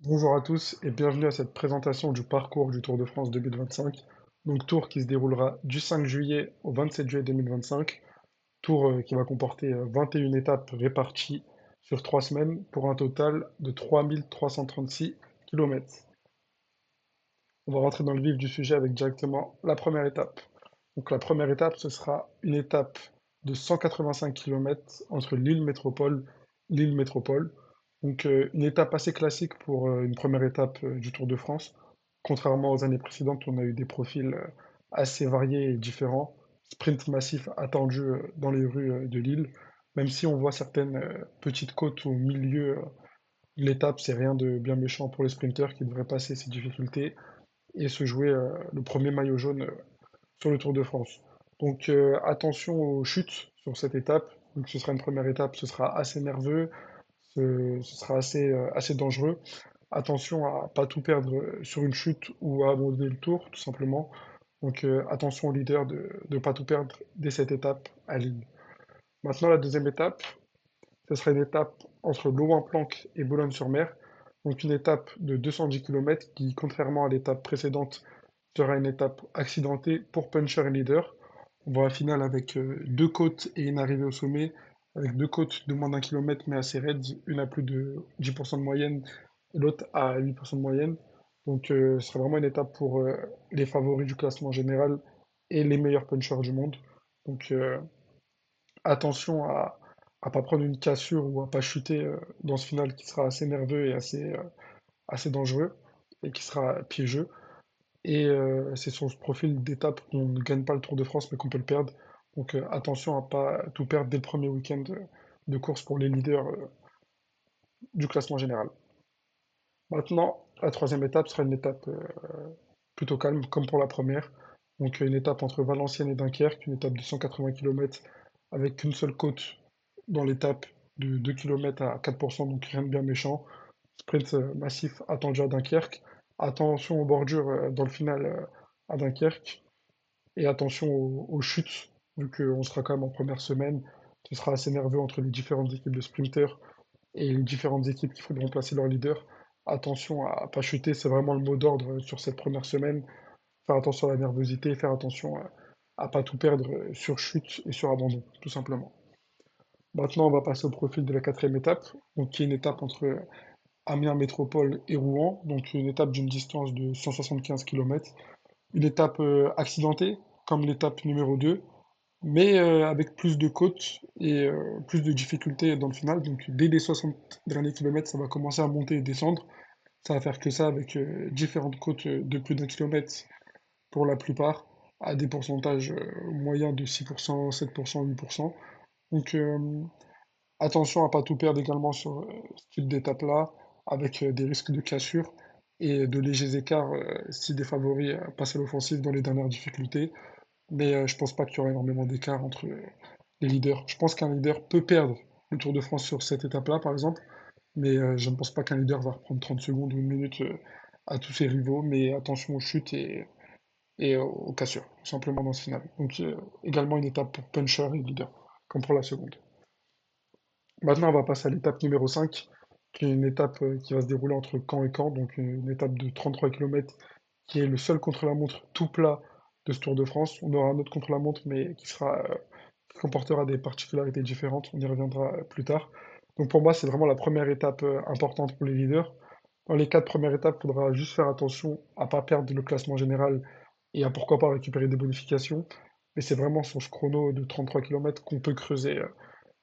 Bonjour à tous et bienvenue à cette présentation du parcours du Tour de France 2025. Donc tour qui se déroulera du 5 juillet au 27 juillet 2025. Tour qui va comporter 21 étapes réparties sur 3 semaines pour un total de 3336 km. On va rentrer dans le vif du sujet avec directement la première étape. Donc la première étape, ce sera une étape de 185 km entre Lille Métropole. Donc une étape assez classique pour une première étape du Tour de France. Contrairement aux années précédentes, on a eu des profils assez variés et différents. Sprint massif attendu dans les rues de Lille, même si on voit certaines petites côtes au milieu de l'étape, c'est rien de bien méchant pour les sprinteurs qui devraient passer ces difficultés et se jouer le premier maillot jaune sur le Tour de France. Donc attention aux chutes sur cette étape. Donc ce sera une première étape, ce sera assez nerveux, ce sera assez dangereux. Attention à pas tout perdre sur une chute ou à abandonner le tour, tout simplement. Donc attention au leader de ne pas tout perdre dès cette étape à Lille. Maintenant, la deuxième étape, ce sera une étape entre Louvain-Planck et Boulogne-sur-Mer. Donc une étape de 210 km qui, contrairement à l'étape précédente, sera une étape accidentée pour puncher et leader. On va en finale avec deux côtes et une arrivée au sommet, avec deux côtes de moins d'un kilomètre mais assez raides, une à plus de 10% de moyenne et l'autre à 8% de moyenne. Donc ce sera vraiment une étape pour les favoris du classement général et les meilleurs punchers du monde. Donc attention à pas prendre une cassure ou à pas chuter dans ce final qui sera assez nerveux et assez dangereux et qui sera piégeux. Et c'est sur ce profil d'étape qu'on ne gagne pas le Tour de France, mais qu'on peut le perdre. Donc attention à pas tout perdre dès le premier week-end de course pour les leaders du classement général. Maintenant, la troisième étape sera une étape plutôt calme, comme pour la première. Donc une étape entre Valenciennes et Dunkerque, une étape de 180 km avec une seule côte dans l'étape de 2 km à 4%, donc rien de bien méchant. Sprint massif attendu à Dunkerque. Attention aux bordures dans le final à Dunkerque. Et attention aux chutes, vu qu'on sera quand même en première semaine. Ce sera assez nerveux entre les différentes équipes de sprinters et les différentes équipes qui voudront placer leur leader. Attention à pas chuter, c'est vraiment le mot d'ordre sur cette première semaine. Faire attention à la nervosité, faire attention à pas tout perdre sur chute et sur abandon, tout simplement. Maintenant, on va passer au profil de la quatrième étape, donc qui est une étape entre Amiens Métropole et Rouen, donc une étape d'une distance de 175 km. Une étape accidentée, comme l'étape numéro 2, mais avec plus de côtes et plus de difficultés dans le final. Donc dès les 60 derniers kilomètres, ça va commencer à monter et descendre. Ça va faire que ça avec différentes côtes de plus d'un kilomètre pour la plupart, à des pourcentages moyens de 6%, 7%, 8%. Donc attention à pas tout perdre également sur ce type d'étape-là, avec des risques de cassure et de légers écarts si des favoris passent à l'offensive dans les dernières difficultés. Mais je pense pas qu'il y aura énormément d'écart entre les leaders. Je pense qu'un leader peut perdre le Tour de France sur cette étape-là, par exemple, mais je ne pense pas qu'un leader va reprendre 30 secondes ou une minute à tous ses rivaux. Mais attention aux chutes et aux cassures, tout simplement dans ce final. Donc également une étape pour puncher et leader, comme pour la seconde. Maintenant, on va passer à l'étape numéro 5, qui est une étape qui va se dérouler entre Caen et Caen, donc une étape de 33 km, qui est le seul contre-la-montre tout plat de ce Tour de France. On aura un autre contre-la-montre, mais qui comportera des particularités différentes. On y reviendra plus tard. Donc pour moi, c'est vraiment la première étape importante pour les leaders. Dans les quatre premières étapes, il faudra juste faire attention à pas perdre le classement général et à pourquoi pas récupérer des bonifications. Mais c'est vraiment sur ce chrono de 33 km qu'on peut creuser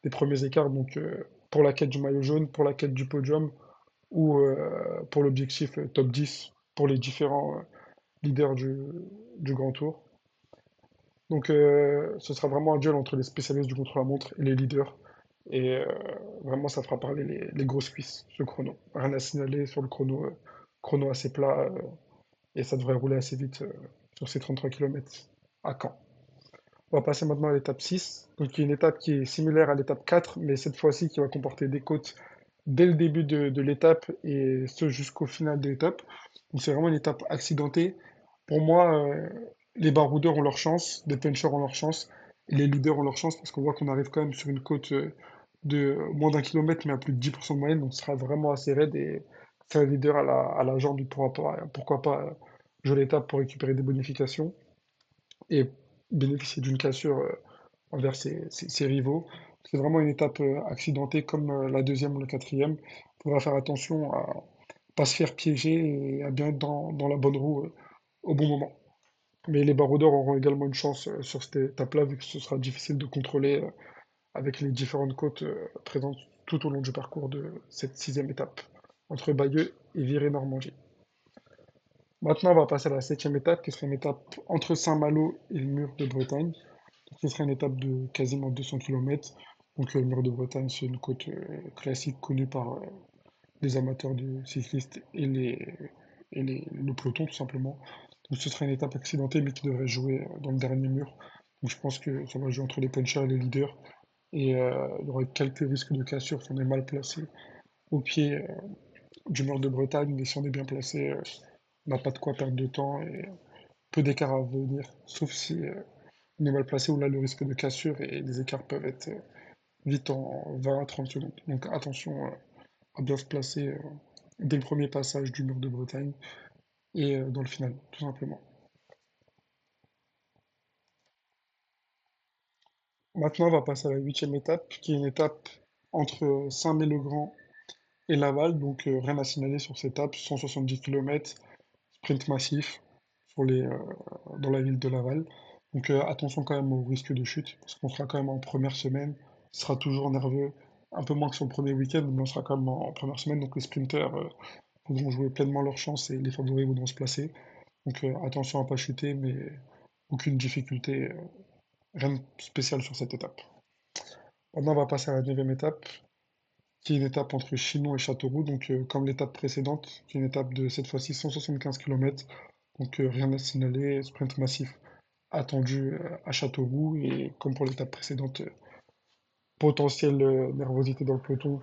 les premiers écarts. Donc pour la quête du maillot jaune, pour la quête du podium ou pour l'objectif top 10 pour les différents leaders du Grand Tour. Donc ce sera vraiment un duel entre les spécialistes du contre-la-montre et les leaders. Et vraiment, ça fera parler les grosses cuisses, ce chrono. Rien à signaler sur le chrono, chrono assez plat, et ça devrait rouler assez vite sur ces 33 km à Caen. On va passer maintenant à l'étape 6, donc qui est une étape qui est similaire à l'étape 4, mais cette fois-ci qui va comporter des côtes dès le début de l'étape et ce jusqu'au final de l'étape. Donc c'est vraiment une étape accidentée. Pour moi, les baroudeurs ont leur chance, les punchers ont leur chance, et les leaders ont leur chance parce qu'on voit qu'on arrive quand même sur une côte de moins d'un kilomètre, mais à plus de 10% de moyenne, donc ce sera vraiment assez raide et c'est un leader à la jambe, il pourra pas, pourquoi pas jouer l'étape pour récupérer des bonifications et bénéficier d'une cassure envers ses rivaux. C'est vraiment une étape accidentée comme la deuxième ou la quatrième. Il faudra faire attention à pas se faire piéger et à bien être dans la bonne roue au bon moment. Mais les baroudeurs auront également une chance sur cette étape-là, vu que ce sera difficile de contrôler avec les différentes côtes présentes tout au long du parcours de cette sixième étape, entre Bayeux et Viré-Normandie. Maintenant, on va passer à la septième étape, qui sera une étape entre Saint-Malo et le mur de Bretagne. Ce sera une étape de quasiment 200 km. Donc, le mur de Bretagne, c'est une côte classique connue par les amateurs de cyclistes le peloton, tout simplement. Donc, ce sera une étape accidentée, mais qui devrait jouer dans le dernier mur. Donc, je pense que ça va jouer entre les punchers et les leaders. Et il y aura quelques risques de cassure si on est mal placé au pied du mur de Bretagne. Mais si on est bien placé, on n'a pas de quoi perdre de temps et peu d'écart à venir. Sauf si on est mal placé, où là, le risque de cassure et les écarts peuvent être vite en 20 à 30 secondes. Donc attention à bien se placer dès le premier passage du mur de Bretagne et dans le final, tout simplement. Maintenant, on va passer à la huitième étape, qui est une étape entre Saint-Mé-le-Grand et Laval. Donc rien à signaler sur cette étape, 170 km, sprint massif dans la ville de Laval. Donc attention quand même au risque de chute, parce qu'on sera quand même en première semaine, ce sera toujours nerveux, un peu moins que sur le premier week-end, mais on sera quand même en première semaine, donc les sprinters voudront jouer pleinement leur chance et les favoris voudront se placer. Donc attention à ne pas chuter, mais aucune difficulté, rien de spécial sur cette étape. Maintenant, on va passer à la neuvième étape, qui est une étape entre Chinon et Châteauroux, donc comme l'étape précédente, qui est une étape de cette fois-ci 175 km, donc rien à signaler, sprint massif attendu à Châteauroux, et comme pour l'étape précédente, potentielle nervosité dans le peloton,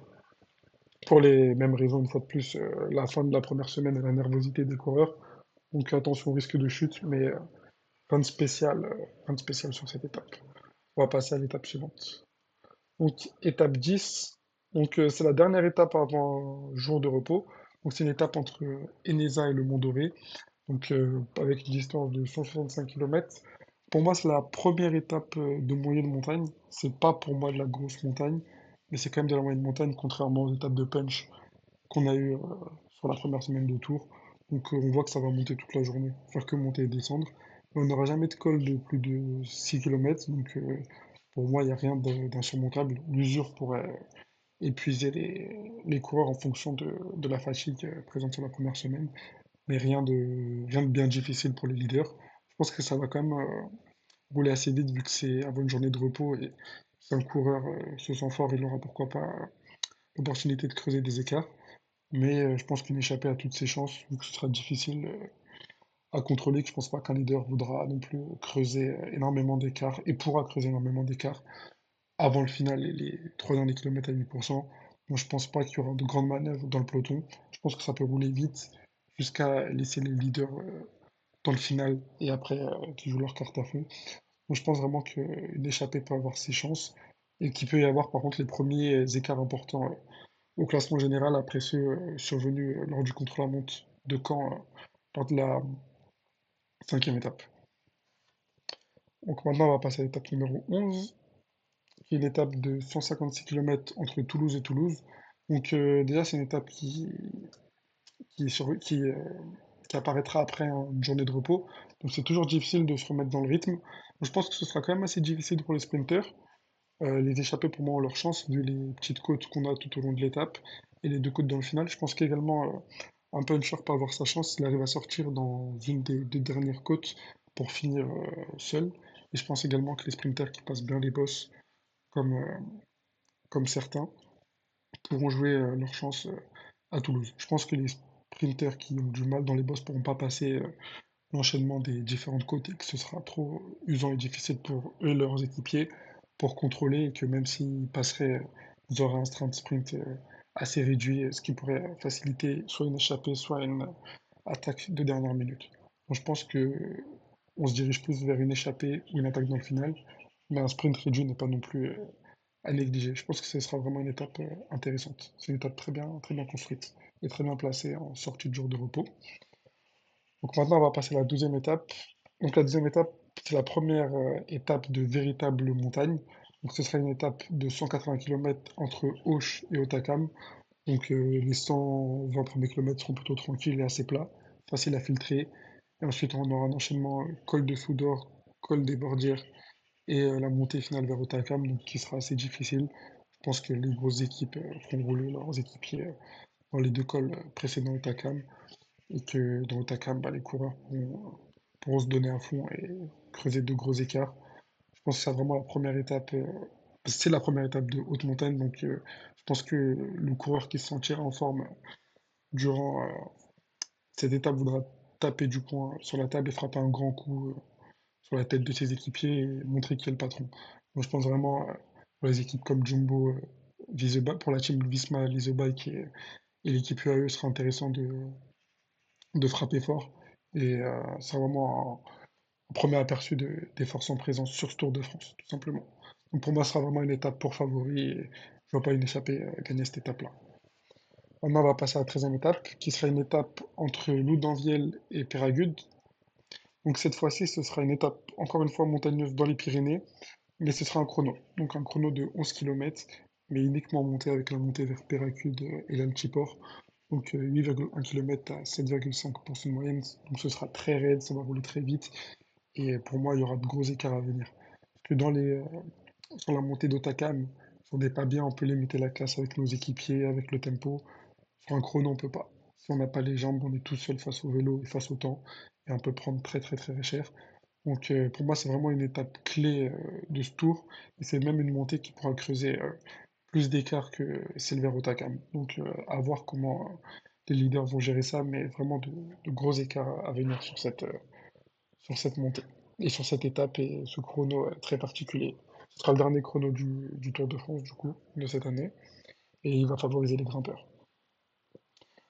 pour les mêmes raisons, une fois de plus, la fin de la première semaine et la nervosité des coureurs, donc attention au risque de chute, mais rien de spécial sur cette étape. On va passer à l'étape suivante. Donc, étape 10. Donc, c'est la dernière étape avant un jour de repos. Donc, c'est une étape entre Eneza et le Mont Doré. Donc, avec une distance de 165 km. Pour moi, c'est la première étape de moyenne montagne. C'est pas pour moi de la grosse montagne, mais c'est quand même de la moyenne montagne, contrairement aux étapes de punch qu'on a eues sur la première semaine de Tour. Donc, on voit que ça va monter toute la journée, faire que monter et descendre. Mais on n'aura jamais de col de plus de 6 km. Donc, pour moi, il n'y a rien d'insurmontable. L'usure pourrait épuiser les coureurs en fonction de la fatigue présente sur la première semaine, mais rien de bien difficile pour les leaders. Je pense que ça va quand même rouler assez vite vu que c'est avant une journée de repos et si un coureur se sent fort, il aura pourquoi pas l'opportunité de creuser des écarts. Mais je pense qu'une échappée a toutes ses chances, vu que ce sera difficile à contrôler, que je pense pas qu'un leader voudra non plus creuser énormément d'écarts et pourra creuser énormément d'écarts avant le final et les trois derniers kilomètres à 8%. Moi, je pense pas qu'il y aura de grandes manœuvres dans le peloton. Je pense que ça peut rouler vite jusqu'à laisser les leaders dans le final et après qui jouent leur carte à fond. Moi, je pense vraiment qu'une échappée peut avoir ses chances et qu'il peut y avoir par contre les premiers écarts importants au classement général après ceux survenus lors du contre-la-montre de Caen lors de la cinquième étape. Donc maintenant, on va passer à l'étape numéro 11, qui est une étape de 156 km entre Toulouse et Toulouse. Donc déjà, c'est une étape qui, est sur- qui apparaîtra après une journée de repos. Donc c'est toujours difficile de se remettre dans le rythme. Donc, je pense que ce sera quand même assez difficile pour les sprinters. Les échappés, pour moi, ont leur chance, vu les petites côtes qu'on a tout au long de l'étape et les deux côtes dans le final. Je pense qu'également, un puncher peut avoir sa chance s'il arrive à sortir dans une des deux dernières côtes pour finir seul. Et je pense également que les sprinters qui passent bien les bosses, comme, euh, comme certains, pourront jouer leur chance à Toulouse. Je pense que les sprinters qui ont du mal dans les bosses pourront pas passer l'enchaînement des différentes côtes et que ce sera trop usant et difficile pour eux et leurs équipiers pour contrôler et que même s'ils passeraient, ils auraient un train de sprint assez réduit, ce qui pourrait faciliter soit une échappée, soit une attaque de dernière minute. Donc je pense que on se dirige plus vers une échappée ou une attaque dans le final, mais un sprint réduit n'est pas non plus à négliger. Je pense que ce sera vraiment une étape intéressante. C'est une étape très bien construite et très bien placée en sortie de jour de repos. Donc maintenant, on va passer à la deuxième étape. Donc la deuxième étape, c'est la première étape de véritable montagne. Donc ce sera une étape de 180 km entre Auch et Otakam. Donc les 120 premiers kilomètres seront plutôt tranquilles et assez plats, faciles à filtrer. Et ensuite, on aura un enchaînement col de Soudor, col des Bordières et la montée finale vers Otakam, donc qui sera assez difficile. Je pense que les grosses équipes feront rouler leurs équipiers dans les deux cols précédents Otakam et que dans Otakam, bah, les coureurs pourront se donner à fond et creuser de gros écarts. Je pense que c'est vraiment la première étape. C'est la première étape de haute montagne, donc je pense que le coureur qui se sentira en forme durant cette étape voudra taper du poing sur la table et frapper un grand coup sur la tête de ses équipiers et montrer qui est le patron. Donc je pense vraiment pour les équipes comme Jumbo, pour la team Visma, Liseba et l'équipe UAE, ce sera intéressant de frapper fort. Et c'est vraiment un premier aperçu des forces en présence sur ce Tour de France, tout simplement. Donc pour moi, ce sera vraiment une étape pour favori et je ne vois pas une échappée gagner cette étape-là. Maintenant, on va passer à la 13e étape, qui sera une étape entre Loudanviel et Péragude. Donc cette fois-ci, ce sera une étape, encore une fois, montagneuse dans les Pyrénées, mais ce sera un chrono. Donc un chrono de 11 km, mais uniquement monté avec la montée vers Péragude et l'Altiport. Donc 8,1 km à 7,5% de moyenne. Donc ce sera très raide, ça va rouler très vite. Et pour moi, il y aura de gros écarts à venir. Parce que sur la montée d'Otakam, si on n'est pas bien, on peut limiter la casse avec nos équipiers, avec le tempo. Sur un chrono, on peut pas. Si on n'a pas les jambes, on est tout seul face au vélo et face au temps. Et on peut prendre très très très cher. Donc pour moi, c'est vraiment une étape clé de ce tour. Et c'est même une montée qui pourra creuser plus d'écart que celle vers Otakam. Donc à voir comment les leaders vont gérer ça, mais vraiment de gros écarts à venir sur cette montée et sur cette étape et ce chrono très particulier. Ce sera le dernier chrono du Tour de France, du coup, de cette année, et il va favoriser les grimpeurs.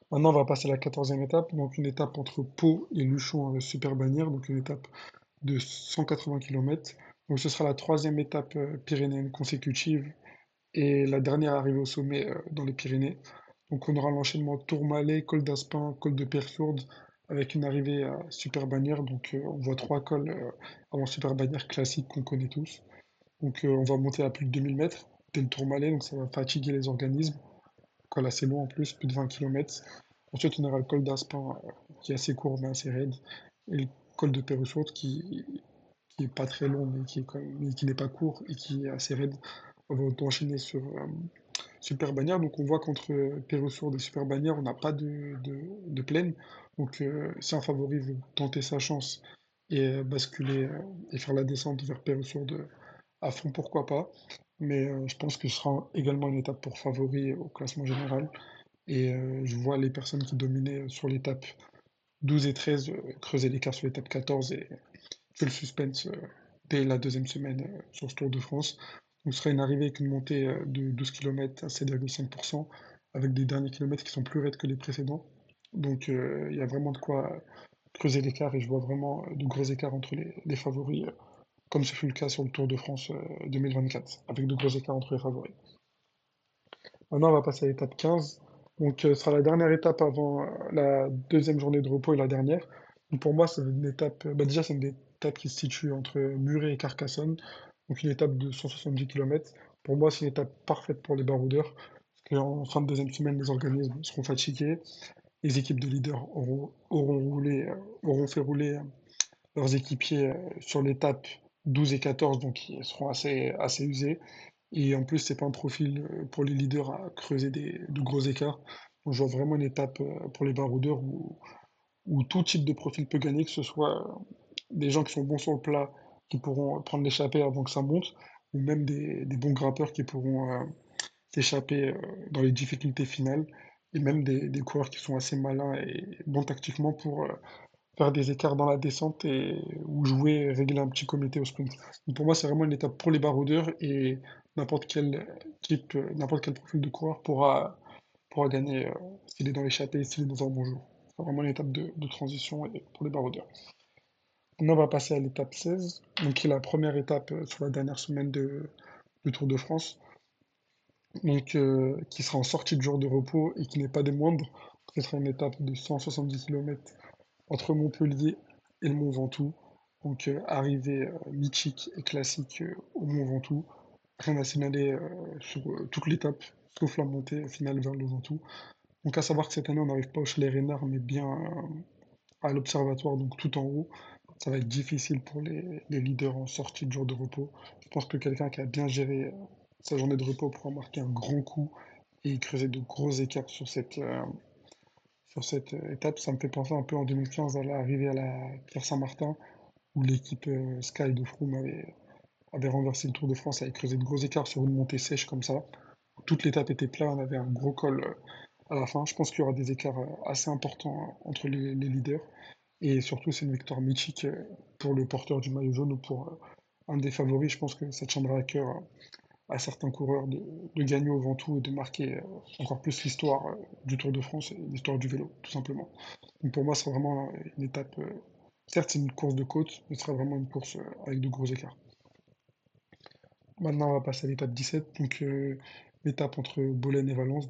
Maintenant, on va passer à la 14e étape, donc une étape entre Pau et Luchon Super Bannière, donc une étape de 180 km. Donc ce sera la troisième étape pyrénéenne consécutive et la dernière arrivée au sommet dans les Pyrénées. Donc on aura l'enchaînement Tourmalet, col d'Aspin, col de Persourde, avec une arrivée à Super Bannière. Donc on voit trois cols avant Super Bannière classique qu'on connaît tous. Donc on va monter à plus de 2000 mètres dès le Tourmalet, donc ça va fatiguer les organismes. Col assez long en plus, plus de 20 km. Ensuite on aura le col d'Aspin qui est assez court mais assez raide. Et le col de Persourde qui est pas très long mais qui n'est pas court et qui est assez raide. On va enchaîner sur Super Bannière, donc on voit qu'entre Pérosourde et Super Bannière, on n'a pas de plaine. Donc si un favori veut tenter sa chance et basculer et faire la descente vers Pérosourde à fond, pourquoi pas. Mais je pense que ce sera également une étape pour favori au classement général. Et je vois les personnes qui dominaient sur l'étape 12 et 13 creuser l'écart sur l'étape 14 et que le suspense dès la deuxième semaine sur ce Tour de France. Donc ce sera une arrivée avec une montée de 12 km à 7,5%, avec des derniers kilomètres qui sont plus raides que les précédents. Donc il y a vraiment de quoi creuser l'écart et je vois vraiment de gros écarts entre les favoris, comme ce fut le cas sur le Tour de France 2024, avec de gros écarts entre les favoris. Maintenant, on va passer à l'étape 15. Donc, ce sera la dernière étape avant la deuxième journée de repos et la dernière. Donc, pour moi, c'est une étape, déjà, c'est une étape qui se situe entre Muret et Carcassonne. Donc, une étape de 170 km. Pour moi, c'est une étape parfaite pour les baroudeurs. Parce qu'en fin de deuxième semaine, les organismes seront fatigués. Les équipes de leaders auront fait rouler leurs équipiers sur l'étape 12 et 14, donc ils seront assez usés. Et en plus, c'est pas un profil pour les leaders à creuser de gros écarts. Donc, je vois vraiment une étape pour les baroudeurs où tout type de profil peut gagner, que ce soit des gens qui sont bons sur le plat, qui pourront prendre l'échappée avant que ça monte, ou même des bons grimpeurs qui pourront s'échapper dans les difficultés finales, et même des coureurs qui sont assez malins et bons tactiquement pour faire des écarts dans la descente ou jouer et régler un petit comité au sprint. Donc pour moi, c'est vraiment une étape pour les baroudeurs et n'importe quel n'importe quel profil de coureur pourra gagner s'il est dans l'échappée, s'il est dans un bon jour. C'est vraiment une étape de transition pour les baroudeurs. Maintenant, on va passer à l'étape 16, donc qui est la première étape sur la dernière semaine de Tour de France. qui sera en sortie de jour de repos et qui n'est pas des moindres. Ce sera une étape de 170 km entre Montpellier et le Mont Ventoux. Arrivée mythique et classique au Mont Ventoux. Rien à signaler sur toute l'étape, sauf la montée finale vers le Ventoux. Donc à savoir que cette année, on n'arrive pas au Chalet Reynard, mais bien à l'Observatoire, donc tout en haut. Ça va être difficile pour les leaders en sortie de jour de repos. Je pense que quelqu'un qui a bien géré sa journée de repos pourra marquer un grand coup et creuser de gros écarts sur cette étape. Ça me fait penser un peu en 2015 à l'arrivée à la Pierre-Saint-Martin, où l'équipe Sky de Froome avait renversé le Tour de France, avait creusé de gros écarts sur une montée sèche comme ça. Toute l'étape était plate, on avait un gros col à la fin. Je pense qu'il y aura des écarts assez importants entre les leaders. Et surtout, c'est une victoire mythique pour le porteur du maillot jaune ou pour un des favoris. Je pense que ça tiendra à cœur à certains coureurs de gagner au Ventoux et de marquer encore plus l'histoire du Tour de France et l'histoire du vélo, tout simplement. Donc pour moi, ce sera vraiment une étape. Certes, c'est une course de côte, mais ce sera vraiment une course avec de gros écarts. Maintenant, on va passer à l'étape 17, l'étape entre Bolène et Valence.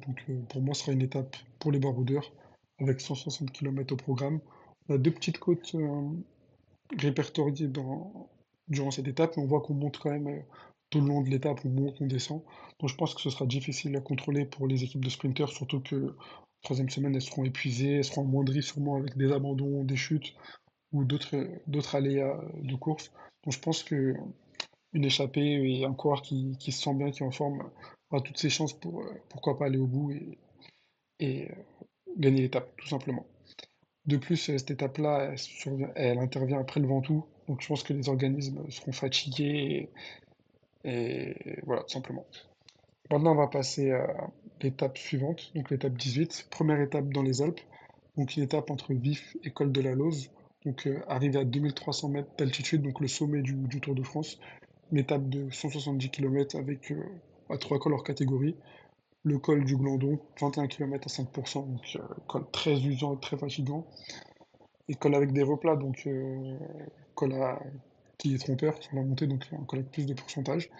Pour moi, ce sera une étape pour les baroudeurs avec 160 km au programme. On a deux petites côtes répertoriées durant cette étape, mais on voit qu'on monte quand même tout le long de l'étape, on monte, on descend. Donc je pense que ce sera difficile à contrôler pour les équipes de sprinteurs, surtout que troisième semaine, elles seront épuisées, elles seront amoindries sûrement avec des abandons, des chutes ou d'autres aléas de course. Donc je pense que une échappée et un coureur qui se sent bien, qui est en forme, aura toutes ses chances pour pourquoi pas aller au bout et gagner l'étape, tout simplement. De plus, cette étape-là, elle intervient après le Ventoux, donc je pense que les organismes seront fatigués et voilà, tout simplement. Maintenant, on va passer à l'étape suivante, donc l'étape 18, première étape dans les Alpes, donc une étape entre Vif et Col de la Lose, arrivé à 2300 mètres d'altitude, donc le sommet du Tour de France, une étape de 170 km avec trois cols hors catégorie, le col du Glandon, 21 km à 5%, col très usant et très fatigant, et col avec des replats, col qui est trompeur sur la montée, donc un col avec plus de pourcentage.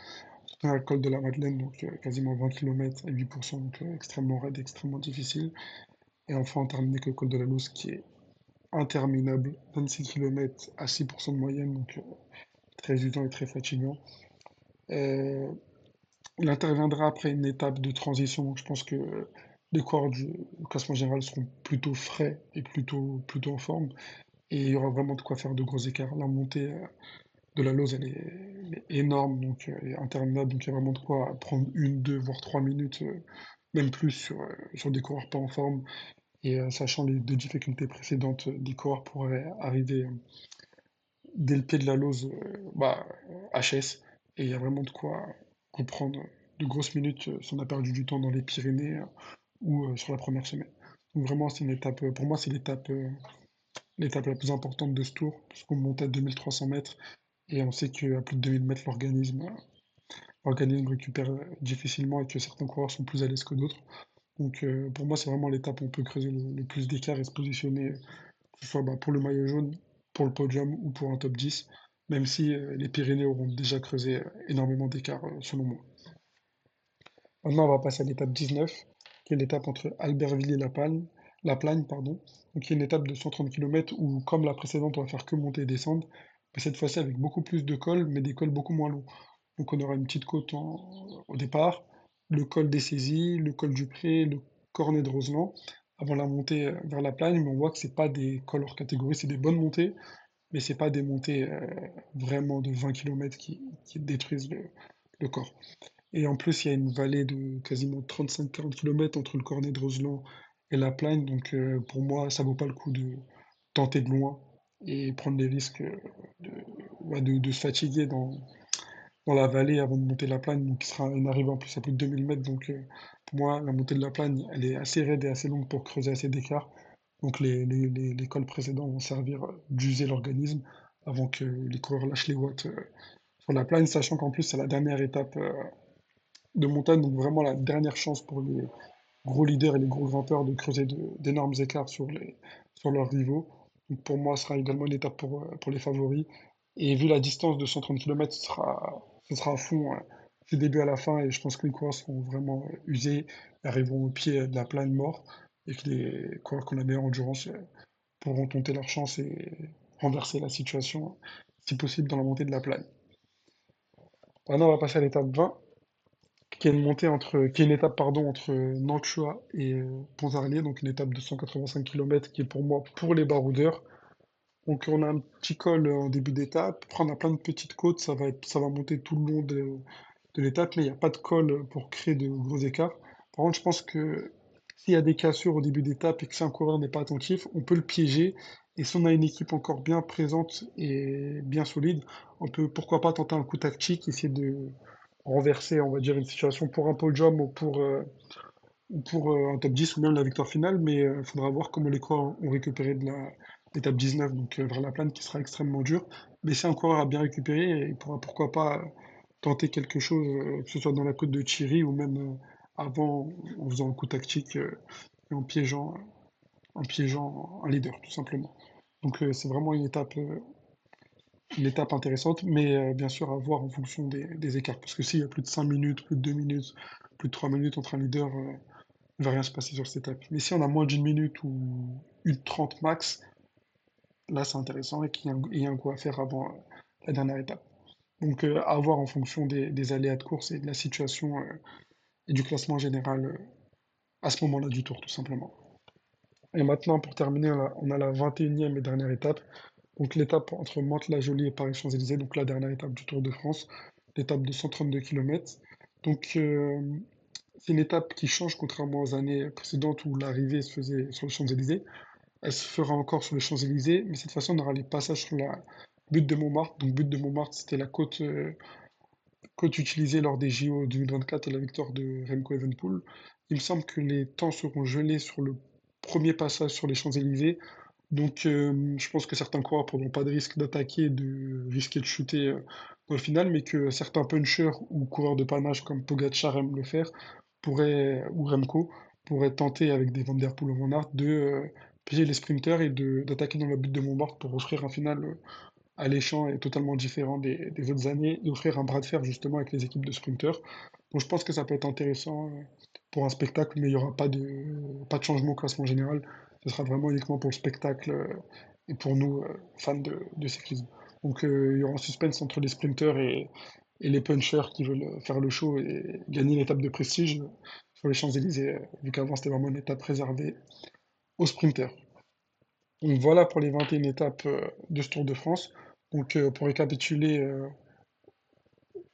On a le col de la Madeleine, quasiment 20 km à 8%, extrêmement raide, extrêmement difficile. Et enfin, on termine avec le col de la Louse qui est interminable, 26 km à 6% de moyenne, très usant et très fatigant. Euh, il interviendra après une étape de transition, donc je pense que les coureurs du classement général seront plutôt frais et plutôt en forme, et il y aura vraiment de quoi faire de gros écarts. La montée de la Lose, elle est énorme, elle est interminable, donc il y a vraiment de quoi prendre une, deux, voire 3 minutes, même plus sur des coureurs pas en forme. Et sachant les deux difficultés précédentes des coureurs pourraient arriver dès le pied de la Lose, HS, et il y a vraiment de quoi reprendre de grosses minutes si on a perdu du temps dans les Pyrénées ou sur la première semaine. Donc vraiment, c'est une étape, pour moi, c'est l'étape la plus importante de ce tour, parce qu'on monte à 2300 mètres, et on sait qu'à plus de 2000 mètres, l'organisme récupère difficilement et que certains coureurs sont plus à l'aise que d'autres. Pour moi, c'est vraiment l'étape où on peut creuser le plus d'écart et se positionner, que ce soit pour le maillot jaune, pour le podium ou pour un top 10, même si les Pyrénées auront déjà creusé énormément d'écart, selon moi. Maintenant, on va passer à l'étape 19, qui est l'étape entre Albertville et La Plagne, pardon. Donc, qui est une étape de 130 km où, comme la précédente, on va faire que monter et descendre, mais cette fois-ci avec beaucoup plus de cols, mais des cols beaucoup moins longs. Donc, on aura une petite côte au départ, le col des Saisies, le col du Pré, le cornet de Roseland, avant la montée vers La Plagne, mais on voit que c'est pas des cols hors catégorie, c'est des bonnes montées, mais c'est pas des montées vraiment de 20 km qui détruisent le corps. Et en plus, il y a une vallée de quasiment 35-40 km entre le cornet de Roseland et la Plagne. Pour moi, ça vaut pas le coup de tenter de loin et prendre les risques de, de se fatiguer dans la vallée avant de monter la Plagne, qui sera une arrivée en plus à plus de 2000 mètres. Pour moi, la montée de la Plagne, elle est assez raide et assez longue pour creuser assez d'écart. Donc, les cols précédents vont servir d'user l'organisme avant que les coureurs lâchent les watts sur la Plagne, sachant qu'en plus, c'est la dernière étape de montagne, donc vraiment la dernière chance pour les gros leaders et les gros grimpeurs de creuser d'énormes écarts sur leurs rivaux. Donc pour moi, ce sera également une étape pour les favoris. Et vu la distance de 130 km, ce sera à fond, du début à la fin et je pense que les coureurs seront vraiment usés, arriveront au pied de la plaine mort et que les coureurs qui ont la meilleure endurance pourront tenter leur chance et renverser la situation, si possible, dans la montée de la plaine. Maintenant, on va passer à l'étape 20, qui est une étape, pardon, entre Nantua et Pontarlier, donc une étape de 185 km qui est pour moi pour les baroudeurs. Donc on a un petit col en début d'étape, après on a plein de petites côtes, ça va monter tout le long de l'étape, mais il n'y a pas de col pour créer de gros écarts. Par contre, je pense que s'il y a des cassures au début d'étape et que si un coureur n'est pas attentif, on peut le piéger. Et si on a une équipe encore bien présente et bien solide, on peut pourquoi pas tenter un coup tactique, essayer de renverser, on va dire, une situation pour un podium ou pour un top 10 ou même la victoire finale. Mais il faudra voir comment les coureurs ont récupéré de l'étape 19, donc vers la plane qui sera extrêmement dure. Mais si un coureur a bien récupéré, il pourra pourquoi pas tenter quelque chose, que ce soit dans la côte de Thierry ou même avant en faisant un coup tactique et en piégeant un leader, tout simplement. Donc c'est vraiment une étape intéressante, mais bien sûr à voir en fonction des écarts. Parce que s'il y a plus de 5 minutes, plus de 2 minutes, plus de 3 minutes entre un leader, il ne va rien se passer sur cette étape. Mais si on a moins d'une minute ou une 30 max, là c'est intéressant et qu'il y a un coup à faire avant la dernière étape. Donc à voir en fonction des aléas de course et de la situation et du classement général à ce moment-là du tour, tout simplement. Et maintenant, pour terminer, on a la 21e et dernière étape. Donc l'étape entre Mantes-la-Jolie et Paris-Champs-Élysées, donc la dernière étape du Tour de France, l'étape de 132 km. Donc c'est une étape qui change contrairement aux années précédentes où l'arrivée se faisait sur les Champs-Élysées. Elle se fera encore sur les Champs-Élysées, mais cette fois-ci on aura les passages sur la butte de Montmartre. Donc butte de Montmartre, c'était la côte utilisée lors des JO 2024 et la victoire de Remco Evenepoel. Il me semble que les temps seront gelés sur le premier passage sur les Champs-Élysées. Donc, je pense que certains coureurs ne prendront pas de risque d'attaquer, de risquer de chuter dans le final, mais que certains punchers ou coureurs de panache comme Pogacar aiment le faire, ou Remco, pourraient tenter avec des Van Der Poel ou Van Aert de piéger les sprinters et d'attaquer dans la butte de Montmartre pour offrir un final alléchant et totalement différent des autres années, et offrir un bras de fer justement avec les équipes de sprinters. Donc, je pense que ça peut être intéressant pour un spectacle, mais il n'y aura pas de changement au classement général. Ce sera vraiment uniquement pour le spectacle et pour nous, fans de cyclisme. Donc il y aura un suspense entre les sprinters et les punchers qui veulent faire le show et gagner une étape de prestige sur les Champs-Élysées, vu qu'avant c'était vraiment une étape réservée aux sprinters. Donc voilà pour les 21 étapes de ce Tour de France. Donc pour récapituler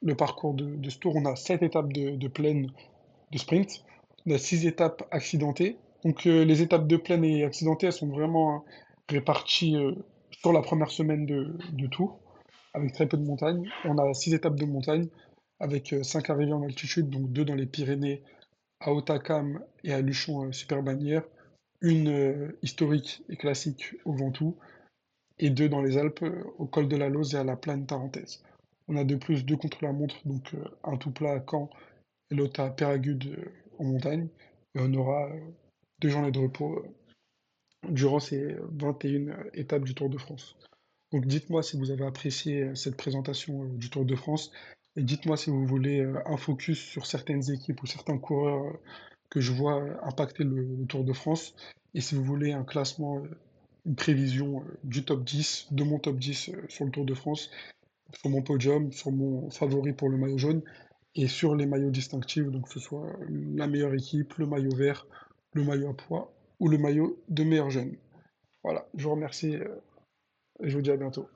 le parcours de ce tour, on a 7 étapes de plaine de sprint. On a 6 étapes accidentées. Donc les étapes de plaine et accidentées, elles sont vraiment réparties sur la première semaine de tour, avec très peu de montagnes. On a 6 étapes de montagne, avec 5 arrivées en altitude, donc 2 dans les Pyrénées, à Hautacam et à Luchon Super Bagnères, une historique et classique au Ventoux, et 2 dans les Alpes, au col de la Lose et à la plaine tarentaise. On a de plus 2 contre-la-montre, donc un tout plat à Caen et l'autre à Péragude en montagne. Et on aura 2 journées de repos durant ces 21 étapes du Tour de France. Donc dites-moi si vous avez apprécié cette présentation du Tour de France et dites-moi si vous voulez un focus sur certaines équipes ou certains coureurs que je vois impacter le Tour de France et si vous voulez un classement, une prévision du top 10, de mon top 10 sur le Tour de France, sur mon podium, sur mon favori pour le maillot jaune et sur les maillots distinctifs, donc que ce soit la meilleure équipe, le maillot vert, le maillot à pois ou le maillot de meilleur jeune. Voilà, je vous remercie et je vous dis à bientôt.